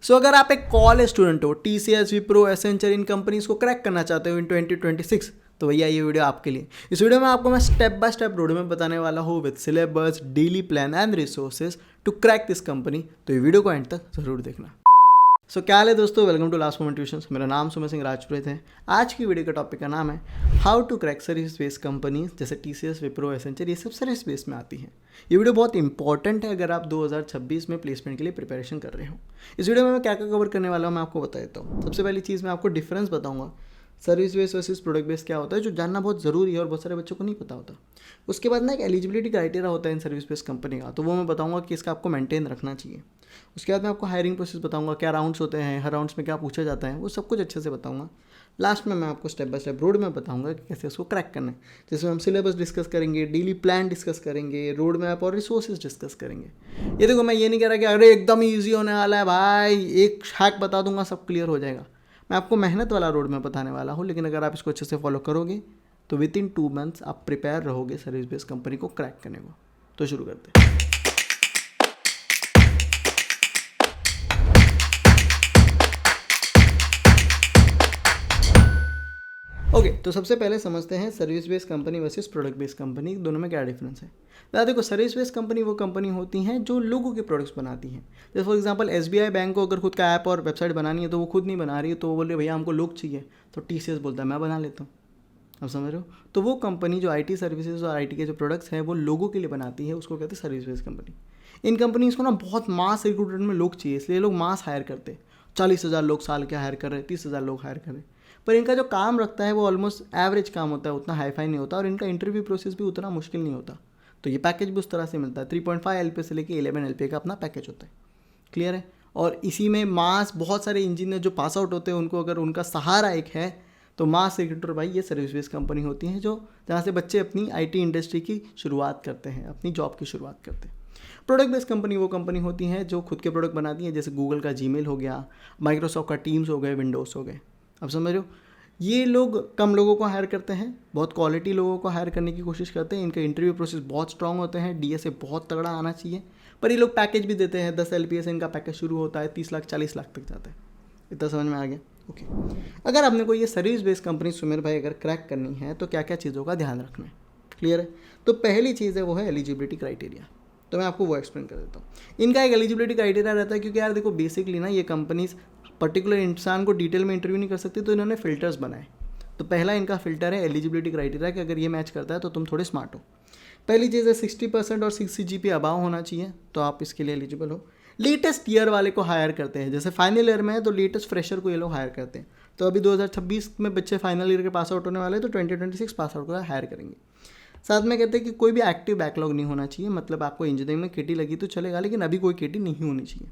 सो अगर आप एक कॉलेज स्टूडेंट हो, TCS, विप्रो, एसेंचर, इन कंपनीज को क्रैक करना चाहते हो इन 2026, तो भैया ये वीडियो आपके लिए। इस वीडियो में आपको मैं स्टेप बाय स्टेप रोड में बताने वाला हूँ with syllabus, daily plan and resources to crack this company. तो ये वीडियो को एंड तक जरूर देखना। सो क्या हाल है दोस्तों, welcome to last moment tuitions. मेरा नाम सुमित सिंह राजपुरोहित है। आज की वीडियो का टॉपिक का नाम है how to crack service based companies, जैसे TCS, विप्रो, एसेंचर, ये सब सर्विस बेस्ड में आती है। ये वीडियो बहुत इंपॉर्टेंट है अगर आप 2026 में प्लेसमेंट के लिए प्रिपरेशन कर रहे हो। इस वीडियो में मैं क्या क्या कवर करने वाला हूँ मैं आपको बता देता हूँ। सबसे पहली चीज़ मैं आपको डिफरेंस बताऊँगा service based versus product based क्या होता है, जो जानना बहुत ज़रूरी है और बहुत सारे बच्चों को नहीं पता होता। उसके बाद ना एक एलिजिबिलिटी क्राइटेरिया होता है इन सर्विस बेस्ड कंपनी का, तो वो मैं बताऊंगा कि इसका आपको मेंटेन रखना चाहिए। उसके बाद मैं आपको हायरिंग प्रोसेस बताऊंगा, क्या राउंड्स होते हैं, हर राउंड्स में क्या पूछा जाता है, वो सब कुछ अच्छे से बताऊंगा। लास्ट में मैं आपको स्टेप बाय स्टेप रोड में बताऊंगा कि कैसे उसको क्रैक करना है, जिसमें हम सिलेबस डिस्कस करेंगे, डेली प्लान डिस्कस करेंगे, रोड मैप और रिसोर्सेज डिस्कस करेंगे। ये देखो, मैं ये नहीं कह रहा कि अरे एकदम ईजी होने वाला है भाई, एक हैक बता दूंगा सब क्लियर हो जाएगा। मैं आपको मेहनत वाला रोड मैप बताने वाला हूँ, लेकिन अगर आप इसको अच्छे से फॉलो करोगे तो विद इन 2 मंथ्स आप प्रिपेयर रहोगे सर्विस बेस्ड कंपनी को क्रैक करने को। तो शुरू करते हैं। ओके, तो सबसे पहले समझते हैं service based company versus product based company, दोनों में क्या डिफरेंस है। देखो, सर्विस बेस्ड कंपनी वो कंपनी होती हैं जो लोगों के प्रोडक्ट्स बनाती हैं। जैसे फॉर एग्जांपल SBI बैंक को अगर खुद का ऐप और वेबसाइट बनानी है तो वो खुद नहीं बना रही है, तो वो बोल रही है भैया हमको लोग चाहिए, तो TCS बोलता है मैं बना लेता हूँ। आप समझ रहे हो? तो वो कंपनी जो IT सर्विसेज और IT के जो प्रोडक्ट्स हैं वो लोगों के लिए बनाती है, उसको कहते हैं सर्विस बेस्ड कंपनी। इन कंपनीज को ना बहुत मास रिक्रूटमेंट में लोग चाहिए, इसलिए लोग मास हायर करते हैं। 40,000 लोग साल के हायर कर रहे हैं, 30,000 लोग हायर कर रहे हैं, पर इनका जो काम रखता है वो ऑलमोस्ट एवरेज काम होता है, उतना हाईफाई नहीं होता, और इनका इंटरव्यू प्रोसेस भी उतना मुश्किल नहीं होता। तो ये पैकेज भी उस तरह से मिलता है। 3.5 LPA से लेकर 11 LPA का अपना पैकेज होता है। क्लियर है? और इसी में मास बहुत सारे इंजीनियर जो पास आउट होते हैं उनको अगर उनका सहारा एक है तो मास रिक्रूटर भाई ये सर्विस बेस्ड कंपनी होती है, जो जहाँ से बच्चे अपनी IT इंडस्ट्री की शुरुआत करते हैं, अपनी जॉब की शुरुआत करते हैं। प्रोडक्ट बेस्ड कंपनी वो कंपनी होती है जो खुद के प्रोडक्ट बनाती है, जैसे गूगल का Gmail हो गया, माइक्रोसॉफ्ट का टीम्स हो गए, विंडोज़ हो गए। अब समझ रहे हो? ये लोग कम लोगों को हायर करते हैं, बहुत क्वालिटी लोगों को हायर करने की कोशिश करते हैं। इनके इंटरव्यू प्रोसेस बहुत स्ट्रांग होते हैं, DSA बहुत तगड़ा आना चाहिए, पर ये लोग पैकेज भी देते हैं। 10 LPA से इनका पैकेज शुरू होता है, 30 लाख 40 लाख तक जाता है। इतना समझ में आ गया? ओके। अगर आपने कोई ये सर्विस बेस्ड कंपनी सुमेर भाई अगर क्रैक करनी है तो क्या क्या चीज़ों का ध्यान रखना है, क्लियर है? तो पहली चीज़ है वो है एलिजिबिलिटी क्राइटेरिया। तो मैं आपको वो एक्सप्लेन कर देता हूँ। इनका एक एलिजिबिलिटी क्राइटेरिया रहता है, क्योंकि यार देखो बेसिकली ना ये कंपनीज पर्टिकुलर इंसान को डिटेल में इंटरव्यू नहीं कर सकती, तो इन्होंने फिल्टर्स बनाए। तो पहला इनका फिल्टर है एलिजिबिलिटी क्राइटेरिया, कि अगर ये मैच करता है तो तुम थोड़े स्मार्ट हो। पहली चीज़ है 60% और 6 CGPA अबाव होना चाहिए, तो आप इसके लिए एलिजिबल हो। लेटेस्ट ईयर वाले को हायर करते हैं, जैसे फाइनल ईयर में है तो लेटेस्ट फ्रेशर को ये लोग हायर करते हैं। तो अभी 2026 में बच्चे फाइनल ईयर के पास आउट होने वाले हैं, तो 2026 पास आउट को हायर करेंगे। साथ में कहते हैं कि कोई भी एक्टिव बैकलॉग नहीं होना चाहिए, मतलब आपको इंजीनियरिंग में KT लगी तो चलेगा, लेकिन अभी कोई KT नहीं होनी चाहिए।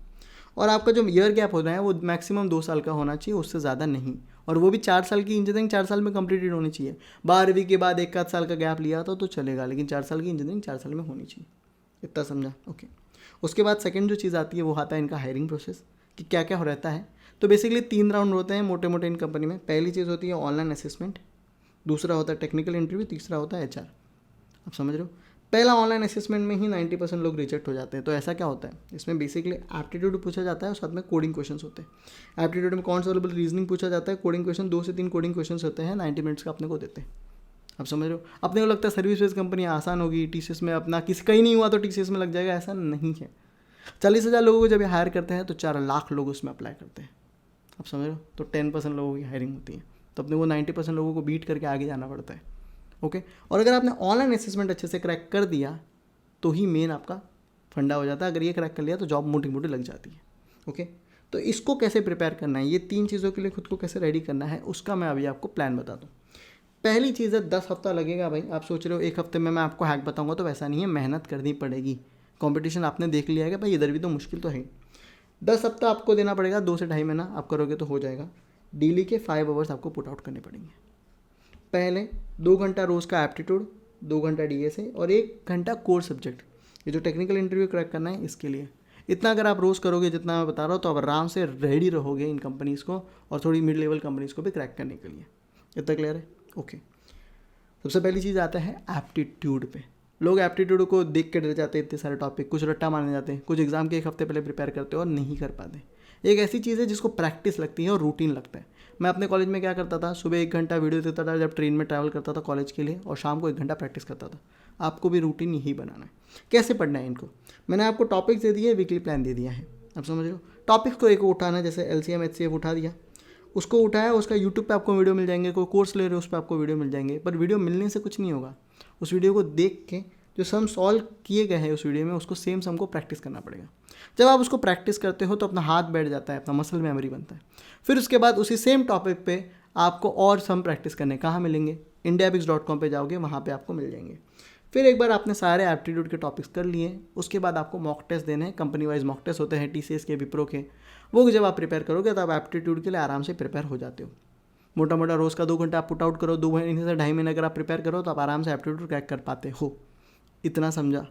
और आपका जो ईयर गैप होता है वो मैक्सिमम 2 साल का होना चाहिए, उससे ज़्यादा नहीं। और वो भी 4 साल की इंजीनियरिंग 4 साल में कंप्लीटेड होनी चाहिए। 12वीं के बाद 1 साल का गैप लिया तो चलेगा, लेकिन 4 साल की इंजीनियरिंग 4 साल में होनी चाहिए। इतना समझा? ओके। उसके बाद सेकंड जो चीज़ आती है वो आता है इनका हायरिंग प्रोसेस, कि क्या क्या हो रहता है। तो बेसिकली 3 राउंड होते हैं मोटे मोटे इन कंपनी में। पहली चीज़ होती है ऑनलाइन असेसमेंट, दूसरा होता है टेक्निकल इंटरव्यू, तीसरा होता है HR। आप समझ रहे हो? पहला ऑनलाइन असेसमेंट में ही 90% लोग रिजेक्ट हो जाते हैं। तो ऐसा क्या होता है, इसमें बेसिकली एप्टीट्यूड पूछा जाता है और साथ में कोडिंग क्वेश्चंस होते हैं। एप्टीट्यूड में कॉन्सेप्चुअल रीजनिंग पूछा जाता है, कोडिंग क्वेश्चन 2 से 3 कोडिंग क्वेश्चंस होते हैं, 90 मिनट्स का अपने को देते हैं। आप समझ रहे हो? अपने को लगता है सर्विस बेस्ड कंपनी आसान होगी, TCS में अपना किसी कहीं नहीं हुआ तो TCS में लग जाएगा, ऐसा नहीं है। 40,000 लोगों को जब हायर करते हैं तो 4 लाख लोग उसमें अप्लाई करते हैं। आप समझ रहे हो? तो 10% लोगों की हायरिंग होती है, तो अपने को 90% लोगों को बीट करके आगे जाना पड़ता है। ओके। और अगर आपने ऑनलाइन असेसमेंट अच्छे से क्रैक कर दिया तो ही मेन आपका फंडा हो जाता है। अगर ये क्रैक कर लिया तो जॉब मोटी मोटी लग जाती है। ओके। तो इसको कैसे प्रिपेयर करना है, ये 3 चीज़ों के लिए खुद को कैसे रेडी करना है, उसका मैं अभी आपको प्लान बता दूँ। पहली चीज़ है 10 हफ्ता लगेगा भाई। आप सोच रहे हो 1 हफ्ते में मैं आपको हैक बताऊंगा, तो वैसा नहीं है, मेहनत करनी पड़ेगी। कंपटीशन आपने देख लिया है कि भाई इधर भी तो मुश्किल तो है। 10 हफ्ता आपको देना पड़ेगा, 2 से ढाई महीना आप करोगे तो हो जाएगा। डेली के 5 आवर्स आपको पुट आउट करने पड़ेंगे। पहले 2 घंटा रोज़ का एप्टीट्यूड, 2 घंटा DSA और 1 घंटा कोर सब्जेक्ट। ये जो टेक्निकल इंटरव्यू क्रैक करना है इसके लिए इतना अगर आप रोज़ करोगे जितना मैं बता रहा हूँ, तो आप आराम से रेडी रहोगे इन कंपनीज़ को और थोड़ी मिड लेवल कंपनीज़ को भी क्रैक करने के लिए। इतना क्लियर है? ओके। सबसे पहली चीज़ आता है एप्टीट्यूड पे। लोग एप्टीट्यूड को देख के डर जाते हैं, इतने सारे टॉपिक, कुछ रट्टा मारने जाते हैं, कुछ एग्जाम के 1 हफ्ते पहले प्रिपेयर करते हो और नहीं कर पाते। एक ऐसी चीज़ है जिसको प्रैक्टिस लगती है और रूटीन लगता है। मैं अपने कॉलेज में क्या करता था, सुबह 1 घंटा वीडियो देखता था जब ट्रेन में ट्रैवल करता था कॉलेज के लिए, और शाम को 1 घंटा प्रैक्टिस करता था। आपको भी रूटीन यही बनाना है। कैसे पढ़ना है इनको, मैंने आपको टॉपिक्स दे दिए, वीकली प्लान दे दिया है, आप समझ रहे हो। टॉपिक्स को एक उठाना, जैसे LCM HCF उठा दिया, उसको उठाया, उसका यूट्यूब पे आपको वीडियो मिल जाएंगे, कोई कोर्स ले रहे हो उस पर आपको वीडियो मिल जाएंगे, पर वीडियो मिलने से कुछ नहीं होगा। उस वीडियो को देख के जो सम सॉल्व किए गए हैं उस वीडियो में, उसको सेम सम को प्रैक्टिस करना पड़ेगा। जब आप उसको प्रैक्टिस करते हो तो अपना हाथ बैठ जाता है, अपना मसल मेमोरी बनता है। फिर उसके बाद उसी सेम टॉपिक पे आपको और सम प्रैक्टिस करने कहाँ मिलेंगे, indiabix.com पे जाओगे, वहाँ पे आपको मिल जाएंगे। फिर एक बार आपने सारे एप्टीट्यूड के टॉपिक्स कर लिए, उसके बाद आपको मॉक टेस्ट देने हैं। कंपनी वाइज मॉक टेस्ट होते हैं, TCS के, विप्रो के। वो जब आप प्रिपेयर करोगे तो आप एप्टीट्यूड के लिए आराम से प्रिपेयर हो जाते हो। मोटा मोटा रोज़ का 2 घंटा आप पुट आउट करो, 2 महीने से 2.5 महीने अगर आप प्रिपेयर करो तो आप आराम से एप्टीट्यूड क्रैक कर पाते हो। इतना समझा?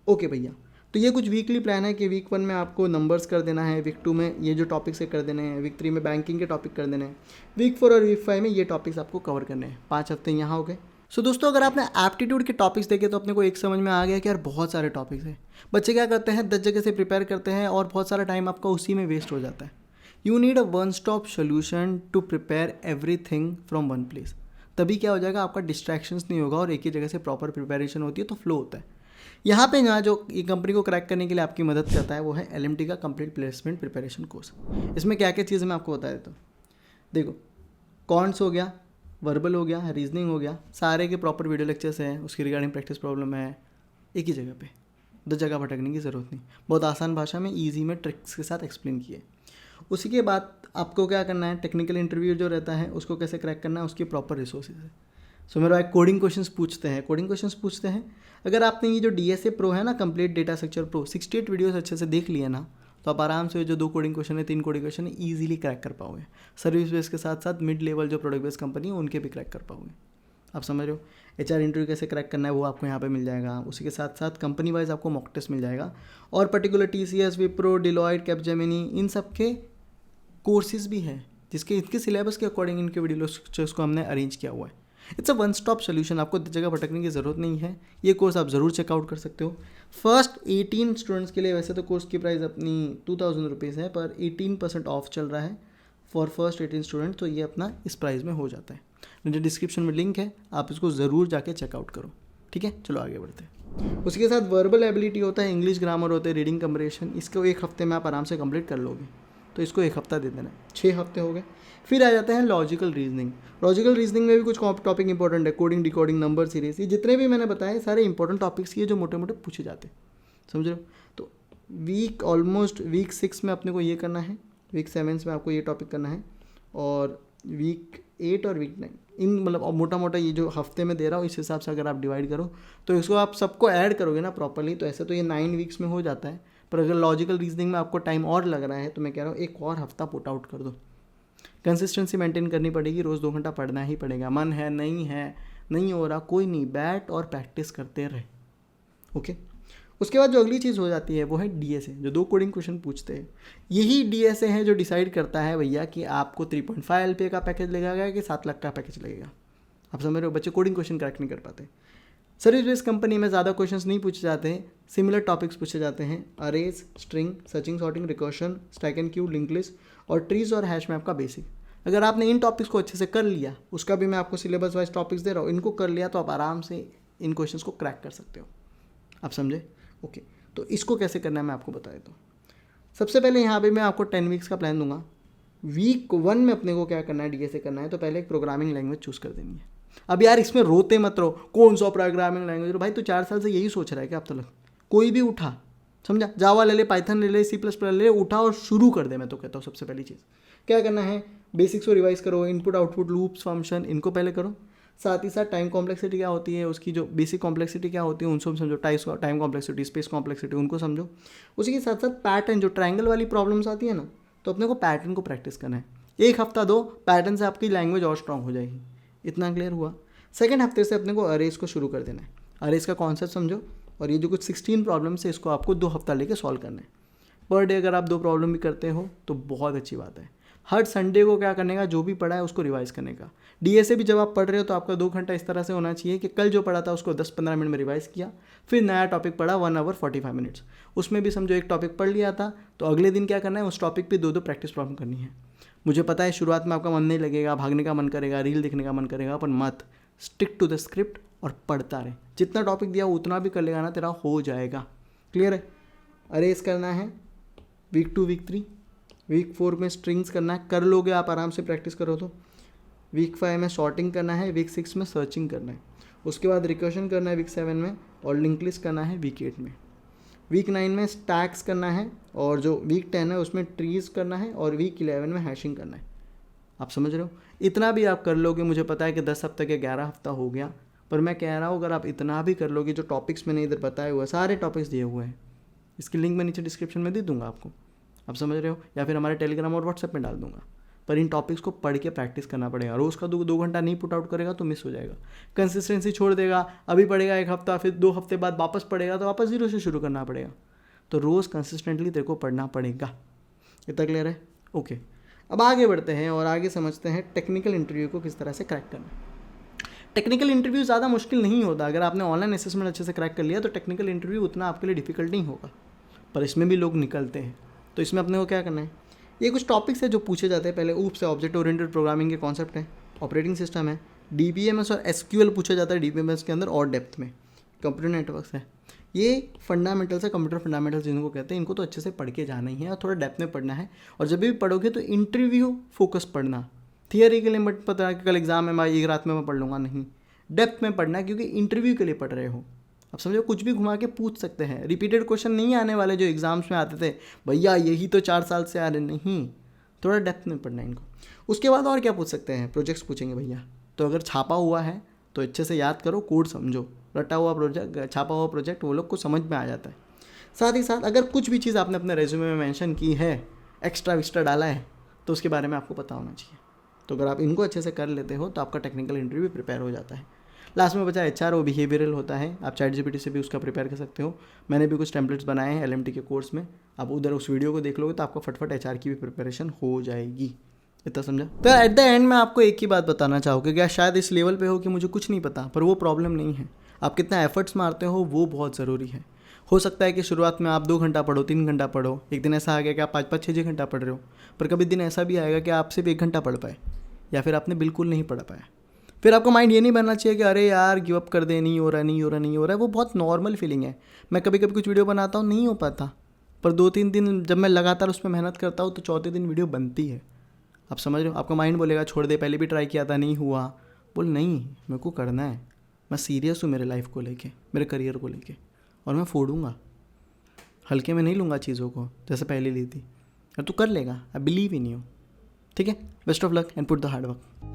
ओके भैया। तो ये कुछ वीकली प्लान है कि वीक 1 में आपको नंबर्स कर देना है, वीक 2 में ये जो टॉपिक्स है कर देने हैं, वीक 3 में बैंकिंग के टॉपिक कर देने हैं, वीक 4 और वीक 5 में ये टॉपिक्स आपको कवर करने हैं। 5 हफ्ते यहाँ हो गए। सो दोस्तों, अगर आपने एप्टीट्यूड के टॉपिक्स देखे तो अपने को एक समझ में आ गया कि यार बहुत सारे टॉपिक्स हैं। बच्चे क्या करते हैं, 10 जगह से प्रिपेयर करते हैं और बहुत सारा टाइम आपका उसी में वेस्ट हो जाता है। You need a one stop solution to prepare everything from one place. तभी क्या हो जाएगा, आपका डिस्ट्रैक्शंस नहीं होगा और एक ही जगह से प्रॉपर प्रिपरेशन होती है तो फ्लो होता है। यहाँ पे जो ये कंपनी को क्रैक करने के लिए आपकी मदद करता है वो है LMT का कंप्लीट प्लेसमेंट प्रिपरेशन कोर्स। इसमें क्या क्या चीज़ें मैं आपको बता देता हूँ। देखो, कॉन्ट्स हो गया, वर्बल हो गया, रीजनिंग हो गया, सारे के प्रॉपर वीडियो लेक्चर्स हैं, उसकी रिगार्डिंग प्रैक्टिस प्रॉब्लम है, एक ही जगह पे, 2 जगह भटकने की ज़रूरत नहीं। बहुत आसान भाषा में ईजी में ट्रिक्स के साथ एक्सप्लेन किए। उसी के बाद आपको क्या करना है, टेक्निकल इंटरव्यू जो रहता है उसको कैसे क्रैक करना है, उसकी प्रॉपर रिसोर्सेज है। सो मेरा एक कोडिंग क्वेश्चंस पूछते हैं। अगर आपने ये जो DSA प्रो है ना, complete data structure pro, 68 videos अच्छे से देख लिए ना, तो आप आराम से जो 2 कोडिंग क्वेश्चन है, 3 कोडिंग क्वेश्चन है, ईजिली क्रैक कर पाओगे। सर्विस बेस के साथ साथ मिड लेवल जो प्रोडक्ट बेस्ड कंपनी है उनके भी क्रैक कर पाओगे। आप समझ रहे हो। HR इंटरव्यू कैसे क्रैक करना है वो आपको यहाँ पे मिल जाएगा। उसी के साथ साथ कंपनी वाइज आपको मॉक टेस्ट मिल जाएगा, और particular TCS, Wipro, Deloitte, Capgemini, इन सब के कोर्सेज भी हैं जिसके इनके सिलेबस के अकॉर्डिंग इनके वीडियो लेक्चर्स को हमने अरेंज किया हुआ है। It's a one stop solution, आपको जगह भटकने की ज़रूरत नहीं है। ये कोर्स आप ज़रूर चेकआउट कर सकते हो। फर्स्ट 18 स्टूडेंट्स के लिए वैसे तो कोर्स की प्राइस अपनी 2000 रुपीज़ है, पर 18% ऑफ चल रहा है फॉर फर्स्ट 18 स्टूडेंट, तो ये अपना इस प्राइस में हो जाता है। मुझे डिस्क्रिप्शन में लिंक है, आप इसको ज़रूर जाके चेकआउट करो। ठीक है, चलो आगे बढ़ते हैं। उसके साथ वर्बल एबिलिटी होता है, इंग्लिश ग्रामर होते हैं, रीडिंग कंप्रेशन, इसको 1 हफ्ते में आप आराम से कंप्लीट कर लोगे, तो इसको 1 हफ्ता दे देना है, 6 हफ्ते हो गए। फिर आ जाते हैं लॉजिकल रीजनिंग। लॉजिकल रीजनिंग में भी कुछ टॉपिक इंपॉर्टेंट है, कोडिंग, डिकोडिंग, नंबर सीरीज, ये जितने भी मैंने बताए सारे इंपॉर्टेंट टॉपिक्स ये जो मोटे मोटे पूछे जाते हैं, समझ रहे हो। तो वीक 6 में अपने को ये करना है, वीक 7 में आपको ये टॉपिक करना है, और वीक 8 और वीक 9 इन मतलब मोटा मोटा ये जो हफ्ते में दे रहा हूँ इस हिसाब से अगर आप डिवाइड करो तो इसको आप सबको ऐड करोगे ना प्रॉपरली, तो ऐसे तो ये 9 वीक्स में हो जाता है। पर अगर लॉजिकल रीजनिंग में आपको टाइम और लग रहा है तो मैं कह रहा हूँ 1 और हफ्ता पुट आउट कर दो। कंसिस्टेंसी मेंटेन करनी पड़ेगी, रोज़ 2 घंटा पढ़ना ही पड़ेगा। मन है, नहीं हो रहा, कोई नहीं, बैठ और प्रैक्टिस करते रहे। ओके। उसके बाद जो अगली चीज़ हो जाती है वो है DSA, जो 2 कोडिंग क्वेश्चन पूछते हैं। यही DSA है जो डिसाइड करता है भैया कि आपको 3.5 LPA का पैकेज लगेगा कि 7 लाख का पैकेज लगेगा। आप समझ रहे हो, बच्चे कोडिंग क्वेश्चन क्रैक नहीं कर पाते। सर्विस बेस्ड कंपनी में ज़्यादा क्वेश्चंस नहीं पूछे जाते हैं, सिमिलर टॉपिक्स पूछे जाते हैं, arrays, string, searching, sorting, recursion, stack and Q, link list और ट्रीज और हैश मैप का बेसिक। अगर आपने इन टॉपिक्स को अच्छे से कर लिया, उसका भी मैं आपको सिलेबस वाइज टॉपिक्स दे रहा हूँ, इनको कर लिया तो आप आराम से इन क्वेश्चंस को क्रैक कर सकते हो। आप समझे। ओके, तो इसको कैसे करना है मैं आपको बता देता हूँ। सबसे पहले यहाँ पे मैं आपको 10 वीक्स का प्लान दूंगा। वीक 1 में अपने को क्या करना है, DSA करना है, तो पहले एक प्रोग्रामिंग लैंग्वेज चूज़ कर देनी है। अब यार इसमें रोते मत रहो, कौन सा प्रोग्रामिंग लैंग्वेज, भाई तो 4 साल से यही सोच रहा है कि अब तक कोई भी उठा, समझा, जावा ले ले, पाइथन ले ले, C++ ले ले, उठा और शुरू कर दे। मैं तो कहता हूँ सबसे पहली चीज़ क्या करना है, बेसिक्स को रिवाइज करो, इनपुट आउटपुट लूप्स फंक्शन इनको पहले करो। साथ ही साथ टाइम कॉम्प्लेक्सिटी क्या होती है, उसकी जो बेसिक कॉम्प्लेक्सिटी क्या होती है उनको समझो, टाइम कॉम्प्लेक्सिटी, स्पेस कॉम्प्लेक्सिटी उनको समझो। उसी के साथ साथ पैटर्न, जो ट्रायंगल वाली प्रॉब्लम्स आती है ना, तो अपने को पैटर्न को प्रैक्टिस करना है। 1 हफ्ता दो, पैटर्न से आपकी लैंग्वेज और स्ट्रांग हो जाएगी। इतना क्लियर हुआ। सेकेंड हफ्ते से अपने को अरेज को शुरू कर देना है। अरेज का कॉन्सेप्ट समझो, और ये जो कुछ 16 प्रॉब्लम्स है इसको आपको 2 हफ्ता लेके सॉल्व करना है। पर डे अगर आप 2 प्रॉब्लम भी करते हो तो बहुत अच्छी बात है। हर संडे को क्या करने का, जो भी पढ़ा है उसको रिवाइज करने का। डीएसए भी जब आप पढ़ रहे हो तो आपका 2 घंटा इस तरह से होना चाहिए कि कल जो पढ़ा था उसको 10-15 मिनट में रिवाइज किया, फिर नया टॉपिक पढ़ा 1 आवर 45 मिनट्स। उसमें भी समझो एक टॉपिक पढ़ लिया था तो अगले दिन क्या करना है, उस टॉपिक पे 2-2 प्रैक्टिस प्रॉब्लम करनी है। मुझे पता है शुरुआत में आपका मन नहीं लगेगा, भागने का मन करेगा, रील देखने का मन करेगा, पर मत, स्टिक टू द स्क्रिप्ट और पढ़ता रहे। जितना टॉपिक दिया उतना भी कर लेगा ना, तेरा हो जाएगा। क्लियर है? अरेज करना है वीक 2 वीक 3, वीक 4 में स्ट्रिंग्स करना है, कर लोगे आप आराम से प्रैक्टिस करो तो। वीक 5 में शॉर्टिंग करना है, वीक 6 में सर्चिंग करना है, उसके बाद रिकर्शन करना है वीक 7 में, और लिंक लिस्ट करना है वीक 8 में। वीक 9 में स्टैक्स करना है, और जो वीक 10 है उसमें ट्रीज करना है, और वीक 11 में हैशिंग करना है। आप समझ रहे हो? इतना भी आप कर लोगे, मुझे पता है कि 10 हफ्ते के 11 हफ्ता हो गया, पर मैं कह रहा हूँ अगर आप इतना भी कर लोगे, जो टॉपिक्स मैंने इधर बताए हुए सारे टॉपिक्स दिए हुए हैं, इसकी लिंक मैं नीचे डिस्क्रिप्शन में दे दूंगा आपको, आप समझ रहे हो, या फिर हमारे टेलीग्राम और व्हाट्सएप में डाल दूंगा। पर इन टॉपिक्स को पढ़ के प्रैक्टिस करना पड़ेगा। रोज़ का 2 घंटा नहीं पुट आउट करेगा तो मिस हो जाएगा। कंसिस्टेंसी छोड़ देगा, अभी पढ़ेगा 1 हफ्ता, फिर 2 हफ्ते बाद वापस पढ़ेगा तो वापस 0 से शुरू करना पड़ेगा। तो रोज़ कंसिस्टेंटली तेरे को पढ़ना पड़ेगा। इतना क्लियर है? ओके, अब आगे बढ़ते हैं और आगे समझते हैं टेक्निकल इंटरव्यू को किस तरह से क्रैक करना है। टेक्निकल इंटरव्यू ज़्यादा मुश्किल नहीं होता। अगर आपने ऑनलाइन असेसमेंट अच्छे से क्रैक कर लिया तो टेक्निकल इंटरव्यू उतना आपके लिए डिफिकल्ट नहीं होगा, पर इसमें भी लोग निकलते हैं। तो इसमें अपने को क्या करना है, ये कुछ टॉपिक्स है जो पूछे जाते हैं। पहले ऊप से ऑब्जेक्ट ओरिएंटेड प्रोग्रामिंग के कॉन्सेप्ट है, ऑपरेटिंग सिस्टम है, डीबीएमएस और एसक्यूएल पूछा जाता है डीबीएमएस के अंदर, और डेप्थ में कंप्यूटर नेटवर्क्स है। ये फंडामेंटल्स है, कंप्यूटर फंडामेंटल्स जिनको कहते हैं, इनको तो अच्छे से पढ़ के जाना ही है और थोड़ा डेप्थ में पढ़ना है। और जब भी पढ़ोगे तो इंटरव्यू फोकस पढ़ना, थियरी के लिए मत पता कि कल एग्जाम है भाई एक रात में मैं पढ़ लूँगा, नहीं, डेप्थ में पढ़ना है, क्योंकि इंटरव्यू के लिए पढ़ रहे हो। अब समझो कुछ भी घुमा के पूछ सकते हैं, रिपीटेड क्वेश्चन नहीं आने वाले जो एग्जाम्स में आते थे, भैया यही तो 4 साल से आ रहे, नहीं, थोड़ा डेप्थ में पढ़ना है इनको। उसके बाद और क्या पूछ सकते हैं, प्रोजेक्ट्स पूछेंगे भैया, तो अगर छापा हुआ है तो अच्छे से याद करो, कोड समझो, रटा हुआ प्रोजेक्ट, छापा हुआ प्रोजेक्ट वो लोग को समझ में आ जाता है। साथ ही साथ अगर कुछ भी चीज़ आपने अपने रेज्यूमे में मेंशन की है, एक्स्ट्रा विक्स्ट्रा डाला है, तो उसके बारे में आपको पता होना चाहिए। तो अगर आप इनको अच्छे से कर लेते हो तो आपका टेक्निकल इंटरव्यू प्रिपेयर हो जाता है। लास्ट में बचा एचआर, वो बिहेवियरल होता है, आप ChatGPT से भी उसका प्रिपेयर कर सकते हो। मैंने भी कुछ टेम्पलेट्स बनाए हैं LMT के कोर्स में, आप उधर उस वीडियो को देख लोगे तो आपका फटफट एचआर की भी प्रिपरेशन हो जाएगी। इतना समझा? तो एट द एंड में आपको एक ही बात बताना चाहोगे, क्या शायद इस लेवल पे हो कि मुझे कुछ नहीं पता, पर वो प्रॉब्लम नहीं है। आप कितना एफर्ट्स मारते हो वो बहुत ज़रूरी है। हो सकता है कि शुरुआत में आप 2 घंटा पढ़ो, 3 घंटा पढ़ो, एक दिन ऐसा आ गया कि आप 5-5, 6-6 घंटा पढ़ रहे हो, पर कभी दिन ऐसा भी आएगा कि आप सिर्फ 1 घंटा पढ़ पाए, या फिर आपने बिल्कुल नहीं पढ़ पाया। फिर आपका माइंड ये नहीं बनना चाहिए कि अरे यार गिव अप कर दे, नहीं हो रहा है, नहीं हो रहा, नहीं हो रहा है। वो बहुत नॉर्मल फीलिंग है। मैं कभी कभी कुछ वीडियो बनाता हूँ, नहीं हो पाता, पर 2-3 दिन जब मैं लगातार उस पर मेहनत करता हूँ तो चौथे दिन वीडियो बनती है। आप समझ रहे हो? आपका माइंड बोलेगा छोड़ दे, पहले भी ट्राई किया था, नहीं हुआ। बोल नहीं, मेरे को करना है, मैं सीरियस हूँ मेरे लाइफ को लेके, मेरे करियर को लेके, और मैं फोड़ूंगा, हल्के में नहीं लूँगा चीज़ों को जैसे पहले ली थी। और तू कर लेगा, आई बिलीव इन यू। ठीक है, best of luck and put the hard work.